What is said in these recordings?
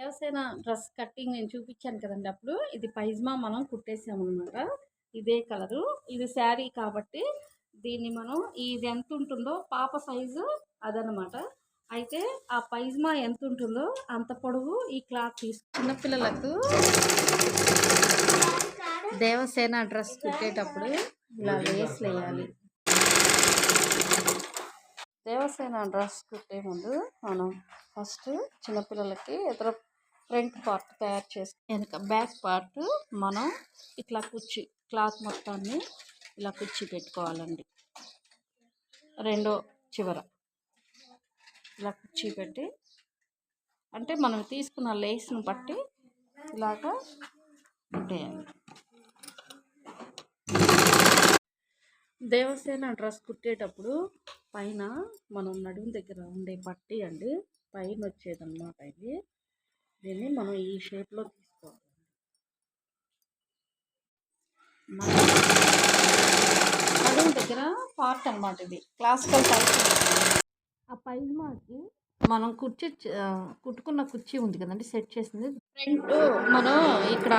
Devasena dress cutting నేను చూపించాను కదండి అప్పుడు. ఇది పైజమా మనం కుట్టేసామన్నమాట. ఇదే కలరు. ఇది శారీ కాబట్టి దీన్ని మనం ఇది ఎంత ఉంటుందో పాప సైజు అదనమాట. అయితే ఆ పైజమా ఎంత ఉంటుందో అంత పొడవు ఈ క్లాత్ చిన్నపిల్లలకు దేవసేన డ్రెస్ కుట్టేటప్పుడు ఇలా లేస్లు వేయాలి. దేవసేన డ్రెస్ కుట్టే ముందు మనం ఫస్ట్ చిన్నపిల్లలకి ఎదురు ఫ్రంట్ పార్ట్ తయారు చేసి వెనక బ్యాక్ పార్ట్ మనం ఇట్లా కుర్చీ క్లాత్ మొత్తాన్ని ఇలా కుర్చీ పెట్టుకోవాలండి. రెండో చివర ఇలా కుర్చీ పెట్టి అంటే మనం తీసుకున్న లేస్ను బట్టి ఇలాగా కుట్టేయాలి. దేవసేన డ్రెస్ కుట్టేటప్పుడు పైన మనం నడుము దగ్గర ఉండే పట్టీ అండి పైన వచ్చేదన్నమాట. దీన్ని మనం ఈ షేప్లో తీసుకోవాలి. నడుము దగ్గర పార్ట్ అన్నమాట. ఇది క్లాసికల్ టైప్. ఆ పైజమాకి మనం కుట్టుకున్న కుర్చీ ఉంది కదండి, సెట్ చేసింది ఫ్రంట్ మనం ఇక్కడ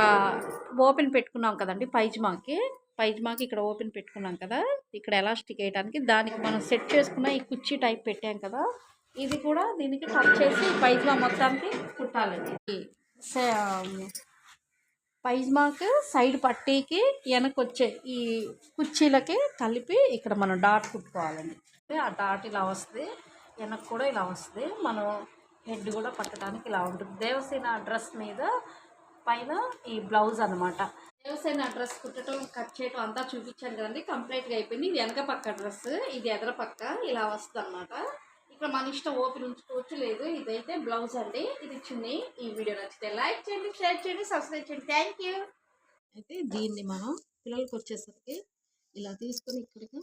ఓపెన్ పెట్టుకున్నాం కదండి. పైజమాకి ఇక్కడ ఓపెన్ పెట్టుకున్నాం కదా, ఇక్కడ ఎలాస్టిక్ వేయడానికి దానికి మనం సెట్ చేసుకున్న ఈ కుర్చీ టైప్ పెట్టాం కదా, ఇది కూడా దీనికి టచ్ చేసి పైజమా మొత్తానికి కుట్టాలండి. పైజమాకి సైడ్ పట్టీకి వెనకొచ్చే ఈ కుర్చీలకి కలిపి ఇక్కడ మనం డాట్ కుట్టుకోవాలండి. ఆ డాట్ ఇలా వస్తుంది, వెనక్కి కూడా ఇలా వస్తుంది. మనం హెడ్ కూడా పట్టడానికి ఇలా ఉంటుంది. దేవసేన డ్రెస్ మీద పైన ఈ బ్లౌజ్ అనమాట. దేవసేన డ్రెస్ కుట్టడం కట్ చేయడం అంతా చూపించాను కదండి, కంప్లీట్గా అయిపోయింది. ఇది వెనక పక్క డ్రెస్, ఇది ఎదర పక్క ఇలా వస్తుంది అనమాట. ఇక్కడ మన ఇష్టం ఓపెన్ ఉంచుకోవచ్చు, లేదు. ఇదైతే బ్లౌజ్ అండి, ఇది చున్నీ. ఈ వీడియో నచ్చితే లైక్ చేయండి, షేర్ చేయండి, సబ్స్క్రైబ్ చేయండి. Thank you. అయితే దీన్ని మనం పిల్లలకి వచ్చేసరికి ఇలా తీసుకొని ఇక్కడికి